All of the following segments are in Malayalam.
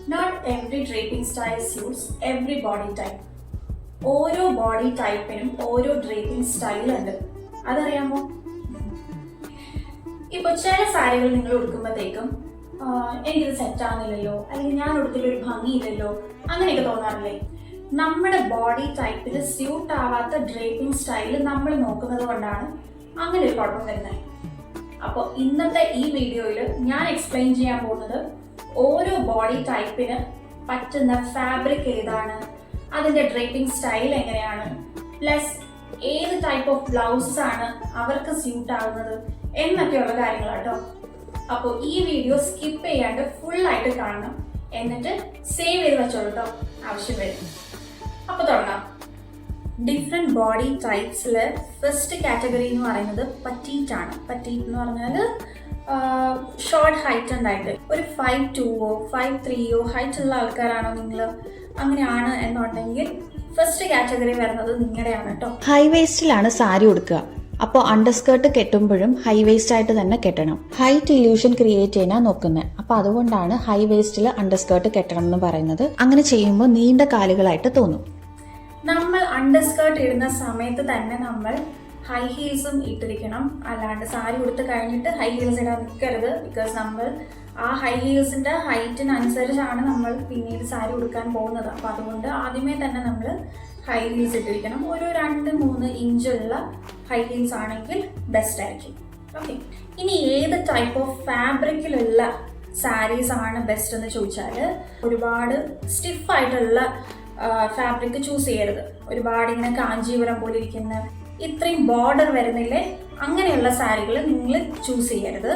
Not every draping style suits every body type. ഓരോ ബോഡി ടൈപ്പിനും ഓരോ ഡ്രേപ്പിംഗ് സ്റ്റൈൽ ഉണ്ട്. അതറിയാമോ? ഇപ്പൊ ചില സാരികൾ നിങ്ങൾ ഉടുക്കുമ്പോഴത്തേക്കും എനിക്കിത് സെറ്റ് ആകുന്നില്ലല്ലോ, അല്ലെങ്കിൽ ഞാൻ ഉടുത്തിലൊരു ഭംഗിയില്ലല്ലോ, അങ്ങനെയൊക്കെ തോന്നാറില്ലേ? നമ്മുടെ ബോഡി ടൈപ്പിൽ സ്യൂട്ട് ആവാത്ത ഡ്രേപ്പിംഗ് സ്റ്റൈൽ നമ്മൾ നോക്കുന്നത് കൊണ്ടാണ് അങ്ങനെ ഒരു കുഴപ്പം വരുന്നത്. അപ്പോൾ ഇന്നത്തെ ഈ വീഡിയോയിൽ ഞാൻ എക്സ്പ്ലെയിൻ ചെയ്യാൻ പോകുന്നത് ഓരോ ബോഡി ടൈപ്പിന് പറ്റുന്ന ഫാബ്രിക് ഏതാണ്, അതിൻ്റെ ഡ്രേപ്പിംഗ് സ്റ്റൈൽ എങ്ങനെയാണ്, പ്ലസ് ഏത് ടൈപ്പ് ഓഫ് ബ്ലൗസസ് ആണ് അവർക്ക് സ്യൂട്ട് ആവുന്നത് എന്നൊക്കെയുള്ള കാര്യങ്ങളാട്ടോ. അപ്പോൾ ഈ വീഡിയോ സ്കിപ്പ് ചെയ്യാണ്ട് ഫുള്ളായിട്ട് കാണണം, എന്നിട്ട് സേവ് ചെയ്ത് വെച്ചോളൂ കേട്ടോ, ആവശ്യം വരും. അപ്പോൾ തുടങ്ങാം. ഡിഫറെൻറ്റ് ബോഡി ടൈപ്സിൽ ഫസ്റ്റ് കാറ്റഗറി എന്ന് പറയുന്നത് പറ്റീറ്റ് ആണ്. പറ്റീറ്റ് എന്ന് പറഞ്ഞാൽ ഷോർട്ട് ഹൈറ്റ് ഉണ്ടായിട്ട് ഒരു 5'2" 5'3" ഹൈറ്റ് ഉള്ള ആൾക്കാരാണോ നിങ്ങൾ, അങ്ങനെയാണ് എന്നുണ്ടെങ്കിൽ ഫസ്റ്റ് കാറ്റഗറി വരുന്നത് നിങ്ങളുടെയാണ് കേട്ടോ. ഹൈ വേസ്റ്റിലാണ് സാരി ഉടുക്കുക. അപ്പോൾ അണ്ടർസ്കേർട്ട് കെട്ടുമ്പോഴും ഹൈ വേസ്റ്റ് ആയിട്ട് തന്നെ കെട്ടണം. ഹൈറ്റ് ഇല്യൂഷൻ ക്രിയേറ്റ് ചെയ്യാനാണ് നോക്കുന്നത്. അപ്പോൾ അതുകൊണ്ടാണ് ഹൈ വേസ്റ്റിൽ അണ്ടർസ്കേർട്ട് കെട്ടണം എന്ന് പറയുന്നത്. അങ്ങനെ ചെയ്യുമ്പോൾ നീണ്ട കാലുകളായിട്ട് തോന്നും. നമ്മൾ അണ്ടർസ്കേർട്ട് ഇടുന്ന സമയത്ത് തന്നെ നമ്മൾ ഹൈ ഹീൽസും ഇട്ടിരിക്കണം. അല്ലാണ്ട് സാരി ഉടുത്ത് കഴിഞ്ഞിട്ട് ഹൈ ഹീൽസ് ഇടാൻ നിൽക്കരുത്. ബിക്കോസ് നമ്മൾ ആ ഹൈ ഹീൽസിൻ്റെ ഹൈറ്റിനനുസരിച്ചാണ് നമ്മൾ പിന്നീട് സാരി ഉടുക്കാൻ പോകുന്നത്. അപ്പോൾ അതുകൊണ്ട് ആദ്യമേ തന്നെ നമ്മൾ ഹൈ ഹീൽസ് ഇട്ടിരിക്കണം. ഒരു 2-3 ഇഞ്ചുള്ള ഹൈ ഹീൽസ് ആണെങ്കിൽ ബെസ്റ്റ് ആയിരിക്കും. ഓക്കെ, ഇനി ഏത് ടൈപ്പ് ഓഫ് ഫാബ്രിക്കിലുള്ള സാരീസ് ആണ് ബെസ്റ്റ് എന്ന് ചോദിച്ചാൽ, ഒരുപാട് സ്റ്റിഫായിട്ടുള്ള ഫാബ്രിക് ചൂസ് ചെയ്യരുത്. ഒരുപാട് ഇങ്ങനെ കാഞ്ചീപുരം പോലെ ഇരിക്കുന്ന ഇത്രയും ബോർഡർ വരുന്നില്ലേ, അങ്ങനെയുള്ള സാരികൾ നിങ്ങൾ ചൂസ് ചെയ്യരുത്.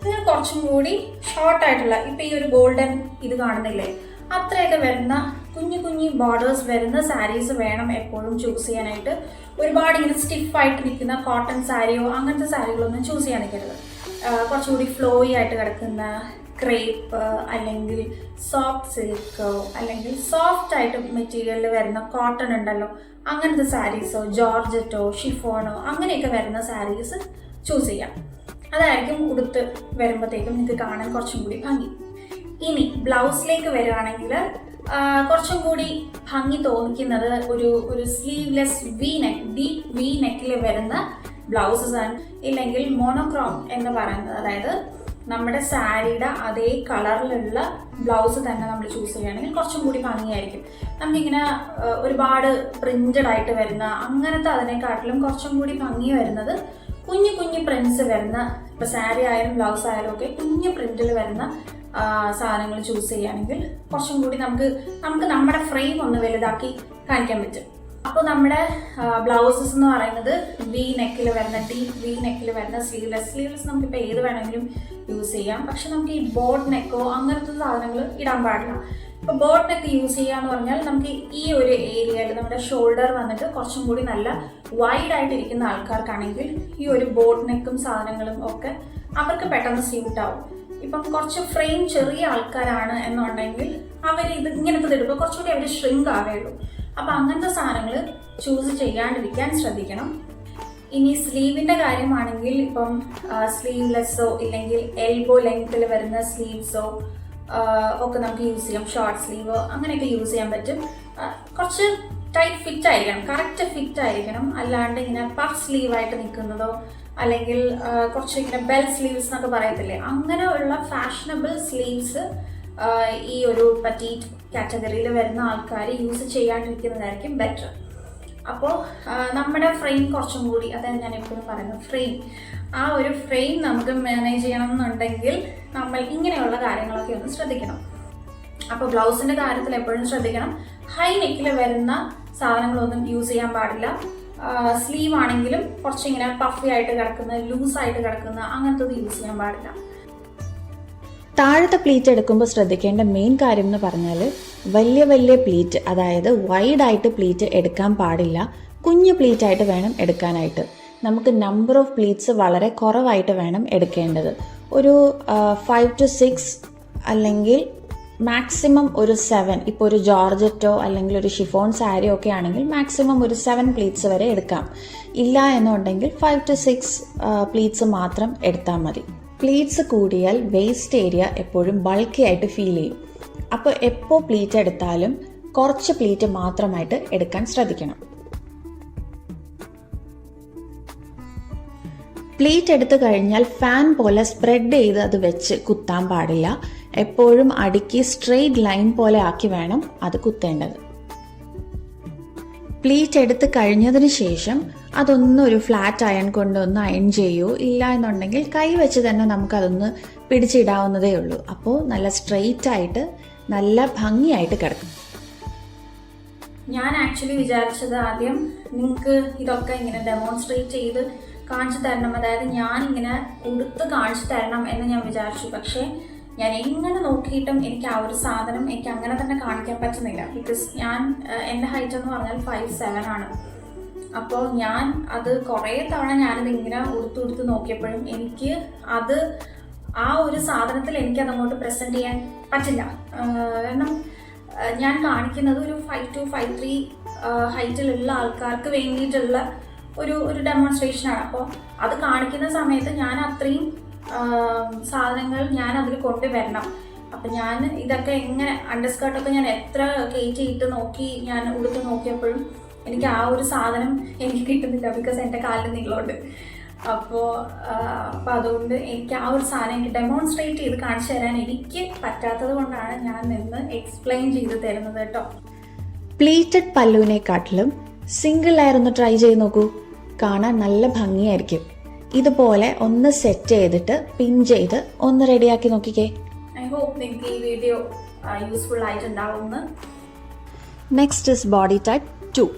നിങ്ങൾ കുറച്ചും കൂടി ഷോർട്ടായിട്ടുള്ള, ഇപ്പം ഈ ഒരു ഗോൾഡൻ ഇത് കാണുന്നില്ലേ, അത്രയൊക്കെ വരുന്ന കുഞ്ഞു കുഞ്ഞു ബോർഡേഴ്സ് വരുന്ന സാരീസ് വേണം എപ്പോഴും ചൂസ് ചെയ്യാനായിട്ട്. ഒരുപാട് ഇങ്ങനെ സ്റ്റിഫായിട്ട് നിൽക്കുന്ന കോട്ടൺ സാരിയോ അങ്ങനത്തെ സാരികളൊന്നും ചൂസ് ചെയ്യാൻ നിൽക്കരുത്. കുറച്ചുകൂടി ഫ്ലോയി ആയിട്ട് കിടക്കുന്ന ക്രേപ്പ് അല്ലെങ്കിൽ സോഫ്റ്റ് സിൽക്കോ അല്ലെങ്കിൽ സോഫ്റ്റ് ആയിട്ട് മെറ്റീരിയലിൽ വരുന്ന കോട്ടൺ ഉണ്ടല്ലോ, അങ്ങനത്തെ സാരീസോ ജോർജറ്റോ ഷിഫോണോ അങ്ങനെയൊക്കെ വരുന്ന സാരീസ് ചൂസ് ചെയ്യാം. അതായിരിക്കും ഉടുത്ത് വരുമ്പോഴത്തേക്കും നിങ്ങൾക്ക് കാണാൻ കുറച്ചും കൂടി ഭംഗി. ഇനി ബ്ലൗസിലേക്ക് വരികയാണെങ്കിൽ കുറച്ചും കൂടി ഭംഗി തോന്നിക്കുന്നത് ഒരു sleeveless V neck, deep V നെക്കിൽ വരുന്ന ബ്ലൗസസ് ആണ്. ഇല്ലെങ്കിൽ മോണോക്രോം എന്ന് പറയുന്നത്, അതായത് നമ്മുടെ സാരിയുടെ അതേ കളറിലുള്ള ബ്ലൗസ് തന്നെ നമ്മൾ ചൂസ് ചെയ്യുകയാണെങ്കിൽ കുറച്ചും കൂടി ഭംഗിയായിരിക്കും. നമുക്കിങ്ങനെ ഒരുപാട് പ്രിന്റഡ് ആയിട്ട് വരുന്ന അങ്ങനത്തെ അതിനെക്കാട്ടിലും കുറച്ചും കൂടി ഭംഗി വരുന്നത് കുഞ്ഞു കുഞ്ഞു പ്രിന്റ്സ് വരുന്ന, ഇപ്പോൾ സാരി ആയാലും ബ്ലൗസ് ആയാലും ഒക്കെ കുഞ്ഞു പ്രിന്റിൽ വരുന്ന സാധനങ്ങൾ ചൂസ് ചെയ്യുകയാണെങ്കിൽ കുറച്ചും കൂടി നമുക്ക് നമ്മുടെ ഫ്രെയിം ഒന്ന് വലുതാക്കി കാണിക്കാൻ പറ്റും. അപ്പോൾ നമ്മുടെ ബ്ലൗസസ് എന്ന് പറയുന്നത് വി നെക്കിൽ വരുന്ന, ഡീപ്പ് വി നെക്കിൽ വരുന്ന സ്ലീവ്ലെസ് നമുക്കിപ്പോൾ ഏത് വേണമെങ്കിലും യൂസ് ചെയ്യാം. പക്ഷെ നമുക്ക് ഈ ബോട്ട് നെക്കോ അങ്ങനത്തെ സാധനങ്ങൾ ഇടാൻ പാടില്ല. ഇപ്പോൾ ബോട്ട് നെക്ക് യൂസ് ചെയ്യുക എന്ന് പറഞ്ഞാൽ നമുക്ക് ഈ ഒരു ഏരിയയിൽ നമ്മുടെ ഷോൾഡർ വന്നിട്ട് കുറച്ചും കൂടി നല്ല വൈഡ് ആയിട്ടിരിക്കുന്ന ആൾക്കാർക്കാണെങ്കിൽ ഈ ഒരു ബോട്ട് നെക്കും സാധനങ്ങളും ഒക്കെ അവർക്ക് പെട്ടെന്ന് സ്യൂട്ട് ആവും. ഇപ്പം കുറച്ച് ഫ്രെയിം ചെറിയ ആൾക്കാരാണ് എന്നുണ്ടെങ്കിൽ അവർ ഇങ്ങനത്തെ ഇടുമ്പോൾ കുറച്ചുകൂടി അവർ ഷ്രിങ്ക് ആവുകയുള്ളൂ. അപ്പം അങ്ങനത്തെ സാധനങ്ങൾ ചൂസ് ചെയ്യാണ്ടിരിക്കാൻ ശ്രദ്ധിക്കണം. ഇനി സ്ലീവിൻ്റെ കാര്യമാണെങ്കിൽ ഇപ്പം സ്ലീവ്ലെസ്സോ ഇല്ലെങ്കിൽ എൽബോ ലെങ്ത്തിൽ വരുന്ന സ്ലീവ്സോ ഒക്കെ നമുക്ക് യൂസ് ചെയ്യാം. ഷോർട്ട് സ്ലീവോ അങ്ങനെയൊക്കെ യൂസ് ചെയ്യാൻ പറ്റും. കുറച്ച് ടൈറ്റ് ഫിറ്റ് ആയിരിക്കണം, കറക്റ്റ് ഫിറ്റ് ആയിരിക്കണം. അല്ലാണ്ട് ഇങ്ങനെ പഫ് സ്ലീവായിട്ട് നിൽക്കുന്നതോ അല്ലെങ്കിൽ കുറച്ച് ഇങ്ങനെ ബെൽ സ്ലീവ്സ് എന്നൊക്കെ പറയത്തില്ലേ, അങ്ങനെ ഉള്ള ഫാഷനബിൾ സ്ലീവ്സ് ഈ ഒരു പറ്റീറ്റ് കാറ്റഗറിയിൽ വരുന്ന ആൾക്കാർ യൂസ് ചെയ്യാണ്ടിരിക്കുന്നതായിരിക്കും ബെറ്റർ. അപ്പോൾ നമ്മുടെ ഫ്രെയിം കുറച്ചും കൂടി, അതായത് ഞാൻ എപ്പോഴും പറയുന്നത് ഫ്രെയിം, ആ ഒരു ഫ്രെയിം നമുക്ക് മാനേജ് ചെയ്യണം എന്നുണ്ടെങ്കിൽ നമ്മൾ ഇങ്ങനെയുള്ള കാര്യങ്ങളൊക്കെ ഒന്ന് ശ്രദ്ധിക്കണം. അപ്പോൾ ബ്ലൗസിൻ്റെ കാര്യത്തിൽ എപ്പോഴും ശ്രദ്ധിക്കണം. ഹൈ നെക്കിൽ വരുന്ന സാധനങ്ങളൊന്നും യൂസ് ചെയ്യാൻ പാടില്ല. സ്ലീവ് ആണെങ്കിലും കുറച്ചിങ്ങനെ പഫി ആയിട്ട് കിടക്കുന്ന, ലൂസായിട്ട് കിടക്കുന്ന അങ്ങനത്തത് യൂസ് ചെയ്യാൻ പാടില്ല. താഴത്തെ പ്ലീറ്റ് എടുക്കുമ്പോൾ ശ്രദ്ധിക്കേണ്ട മെയിൻ കാര്യം എന്ന് പറഞ്ഞാൽ വലിയ വലിയ പ്ലീറ്റ്, അതായത് വൈഡായിട്ട് പ്ലീറ്റ് എടുക്കാൻ പാടില്ല. കുഞ്ഞു പ്ലീറ്റായിട്ട് വേണം എടുക്കാനായിട്ട്. നമുക്ക് നമ്പർ ഓഫ് പ്ലീറ്റ്സ് വളരെ കുറവായിട്ട് വേണം എടുക്കേണ്ടത്. ഒരു 5 to 6 അല്ലെങ്കിൽ മാക്സിമം ഒരു 7. ഇപ്പോൾ ഒരു ജോർജറ്റോ അല്ലെങ്കിൽ ഒരു ഷിഫോൺ സാരിയോ ഒക്കെ ആണെങ്കിൽ മാക്സിമം ഒരു 7 പ്ലീറ്റ്സ് വരെ എടുക്കാം. ഇല്ല എന്നുണ്ടെങ്കിൽ 5 to 6 പ്ലീറ്റ്സ് മാത്രം എടുത്താൽ മതി. പ്ലീറ്റ്സ് കൂടിയാൽ വേസ്റ്റ് ഏരിയ എപ്പോഴും ബൾക്കി ആയിട്ട് ഫീൽ ചെയ്യും. അപ്പോൾ എപ്പോൾ പ്ലീറ്റ് എടുത്താലും കുറച്ച് പ്ലീറ്റ് മാത്രമായിട്ട് എടുക്കാൻ ശ്രദ്ധിക്കണം. പ്ലീറ്റ് എടുത്തു കഴിഞ്ഞാൽ ഫാൻ പോലെ സ്പ്രെഡ് ചെയ്ത് അത് വെച്ച് കുത്താൻ പാടില്ല. എപ്പോഴും അടുക്കി സ്ട്രെയിറ്റ് ലൈൻ പോലെ ആക്കി വേണം അത് കുത്തേണ്ടത്. പ്ലീറ്റ് എടുത്ത് കഴിഞ്ഞതിന് ശേഷം അതൊന്ന് ഒരു ഫ്ലാറ്റ് അയൺ കൊണ്ടൊന്ന് അയൺ ചെയ്യൂ. ഇല്ല എന്നുണ്ടെങ്കിൽ കൈ വെച്ച് തന്നെ നമുക്കതൊന്ന് പിടിച്ചിടാവുന്നതേ ഉള്ളൂ. അപ്പോൾ നല്ല സ്ട്രെയിറ്റ് ആയിട്ട് നല്ല ഭംഗിയായിട്ട് കിടക്കും. ഞാൻ ആക്ച്വലി വിചാരിച്ചത് ആദ്യം നിങ്ങൾക്ക് ഇതൊക്കെ ഇങ്ങനെ ഡെമോൺസ്ട്രേറ്റ് ചെയ്ത് കാണിച്ചു തരണം, അതായത് ഞാൻ ഇങ്ങനെ ഉടുത്ത് കാണിച്ചു തരണം എന്ന് ഞാൻ വിചാരിച്ചു. പക്ഷേ ഞാൻ എങ്ങനെ നോക്കിയിട്ടും എനിക്ക് ആ ഒരു സാധനം എനിക്ക് അങ്ങനെ തന്നെ കാണിക്കാൻ പറ്റുന്നില്ല. ബിക്കോസ് എൻ്റെ ഹൈറ്റ് എന്ന് പറഞ്ഞാൽ 5'7" ആണ്. അപ്പോൾ ഞാൻ അത് കുറേ തവണ ഞാനത് ഇങ്ങനെ ഉടുത്ത് നോക്കിയപ്പോഴും എനിക്ക് അത് ആ ഒരു സാധനത്തിൽ എനിക്കതങ്ങോട്ട് പ്രസൻറ്റ് ചെയ്യാൻ പറ്റില്ല. കാരണം ഞാൻ കാണിക്കുന്നത് ഒരു 5'2", 5'3" ഹൈറ്റിലുള്ള ആൾക്കാർക്ക് വേണ്ടിയിട്ടുള്ള ഒരു ഡെമോൺസ്ട്രേഷനാണ്. അപ്പോൾ അത് കാണിക്കുന്ന സമയത്ത് ഞാൻ അത്രയും സാധനങ്ങൾ ഞാൻ അതിൽ കൊണ്ടുവരണം. അപ്പം ഞാൻ ഇതൊക്കെ എങ്ങനെ അണ്ടർസ്കേർട്ടൊക്കെ ഞാൻ എത്ര കയറ്റിയിട്ട് നോക്കി ഞാൻ ഉടുത്ത് നോക്കിയപ്പോഴും എനിക്ക് ആ ഒരു സാധനം എനിക്ക് കിട്ടുന്നില്ല. ബിക്കോസ് എൻ്റെ കാലിന് നീളമുണ്ട്. അപ്പോൾ അതുകൊണ്ട് എനിക്ക് ആ ഒരു സാധനം എനിക്ക് ഡെമോൺസ്ട്രേറ്റ് ചെയ്ത് കാണിച്ചു തരാൻ എനിക്ക് പറ്റാത്തത് കൊണ്ടാണ് ഞാൻ നിന്ന് എക്സ്പ്ലെയിൻ ചെയ്ത് തരുന്നത് കേട്ടോ. പ്ലീറ്റഡ് പല്ലുവിനെക്കാട്ടിലും സിംഗിൾ ലെയർ ഒന്ന് ട്രൈ ചെയ്ത് നോക്കൂ. കാണാൻ നല്ല ഭംഗിയായിരിക്കും. ഇതുപോലെ ഒന്ന് സെറ്റ് ചെയ്തിട്ട് പിൻ ചെയ്ത് ഒന്ന് റെഡിയാക്കി നോക്കിക്കേ. ഐ ഹോപ്പ് നിങ്ങൾക്ക് ഈ വീഡിയോ യൂസ്ഫുൾ ആയിട്ടുണ്ടാവുമെന്ന്. Next is body type 2.